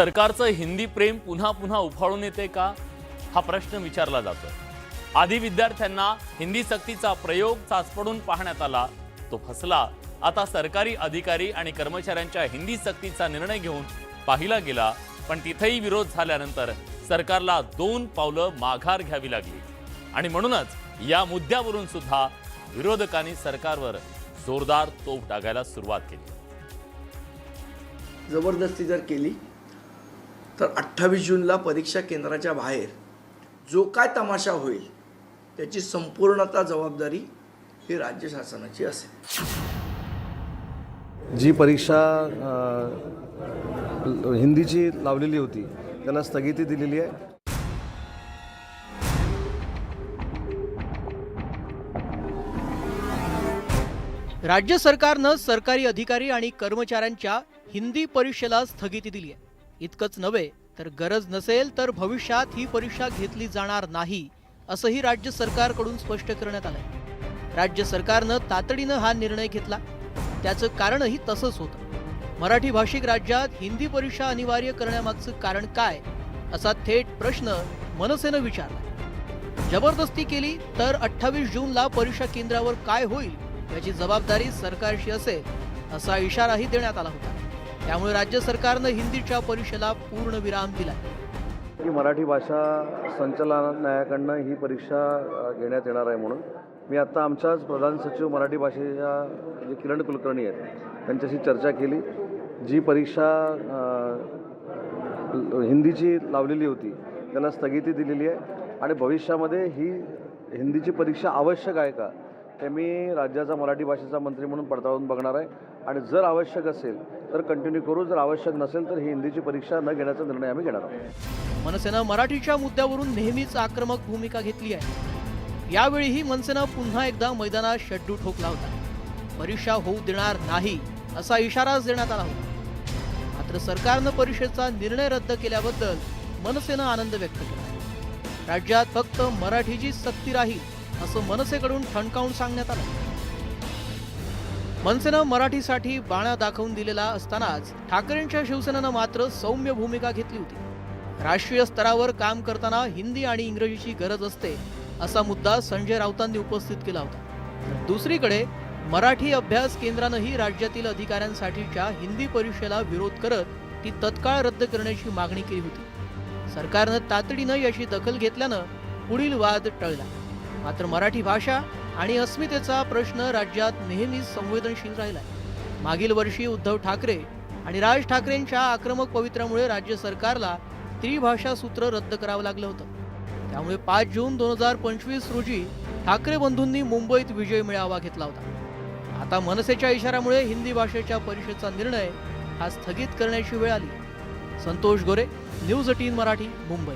सरकारचं हिंदी प्रेम पुन्हा पुन्हा उफाळून येते का, हा प्रश्न विचारला जातो। आधी विद्यार्थ्यांना हिंदी सक्तीचा प्रयोग चाचपडून पाहण्यात आला, तो फसला। आता सरकारी अधिकारी आणि कर्मचाऱ्यांच्या हिंदी सक्तीचा निर्णय घेऊन पाहिला गेला, पण तिथेही विरोध झाल्यानंतर सरकारला 2 पावलं माघार घ्यावी लागली आणि म्हणूनच या मुद्द्यावरून सुद्धा विरोधकांनी सरकारवर जोरदार तोफ डागायला सुरुवात केली। जबरदस्ती जर केली तर 28 जूनला परीक्षा केंद्राच्या बाहेर जो काय तमाशा होईल त्याची संपूर्णता जबाबदारी ही राज्य शासनाची असेल। जी परीक्षा हिंदीची लावलेली होती त्यांना स्थगिती दिलेली आहे। राज्य सरकारनं सरकारी अधिकारी आणि कर्मचाऱ्यांच्या हिंदी परीक्षेला स्थगिती दिली आहे। इतकंच नव्हे तर गरज नसेल तर भविष्यात ही परीक्षा घेतली जाणार नाही असंही राज्य सरकारकडून स्पष्ट करण्यात आलंय। राज्य सरकारनं तातडीनं हा निर्णय घेतला, त्याचं कारणही तसंच होतं। मराठी भाषिक राज्यात हिंदी परीक्षा अनिवार्य करण्यामागचं कारण काय, असा थेट प्रश्न मनसेनं विचारला। जबरदस्ती केली तर 28 जूनला परीक्षा केंद्रावर काय होईल याची जबाबदारी सरकारची असेल, असा इशाराही देण्यात आला होता। त्यामुळे राज्य सरकारनं हिंदीच्या परीक्षेला पूर्ण विराम दिला। की मराठी भाषा संचालनालयाकडनं ही परीक्षा घेण्यात येणार आहे म्हणून मी आता आमच्याच प्रधान सचिव मराठी भाषेच्या जे किरण कुलकर्णी आहेत त्यांच्याशी चर्चा केली। जी परीक्षा हिंदीची लावलेली होती त्याला स्थगिती दिलेली आहे आणि भविष्यामध्ये ही हिंदीची परीक्षा आवश्यक आहे का ते मी राज्याचा मराठी भाषेचा मंत्री म्हणून पडताळून बघणार आहे आणि जर आवश्यक असेल तर कंटिन्यू करू, जर आवश्यक नसेल तर ही हिंदीची परीक्षा न घेण्याचा निर्णय आम्ही घेणार आहोत। मनसेनं मराठीच्या मुद्द्यावरून नेहमीच आक्रमक भूमिका घेतली आहे। यावेळीही मनसेनं पुन्हा एकदा मैदानात शड्डू ठोकला होता। परीक्षा होऊ देणार नाही असा इशाराच देण्यात आला होता। मात्र सरकारनं परीक्षेचा निर्णय रद्द केल्याबद्दल मनसेनं आनंद व्यक्त केला। राज्यात फक्त मराठीची सक्ती राहील असं मनसेकडून ठणकावून सांगण्यात आलं। मनसेनं मराठीसाठी बाणा दाखवून दिलेला असतानाच ठाकरेंच्या शिवसेनेनं मात्र सौम्य भूमिका घेतली होती। राष्ट्रीय स्तरावर काम करताना हिंदी आणि इंग्रजीची गरज असते असा मुद्दा संजय राऊतांनी उपस्थित केला होता। दुसरीकडे मराठी अभ्यास केंद्रानंही राज्यातील अधिकाऱ्यांसाठीच्या हिंदी परीक्षेला विरोध करत ती तत्काळ रद्द करण्याची मागणी केली होती। सरकारनं तातडीनं याची दखल घेतल्यानं पुढील वाद टळला। मात्र मराठी भाषा आणि अस्मितेचा प्रश्न राज्यात नेहमीच संवेदनशील राहिलाय। मागील वर्षी उद्धव ठाकरे आणि राज ठाकरेंच्या आक्रमक पवित्र्यामुळे राज्य सरकारला त्रिभाषा सूत्र रद्द करावं लागलं होतं। त्यामुळे 5 जून 2025 रोजी ठाकरे बंधूंनी मुंबईत विजय मेळावा घेतला होता। आता मनसेच्या इशाऱ्यामुळे हिंदी भाषेच्या परीक्षेचा निर्णय हा स्थगित करण्याची वेळ आली। संतोष गोरे, न्यूज 18 मराठी, मुंबई।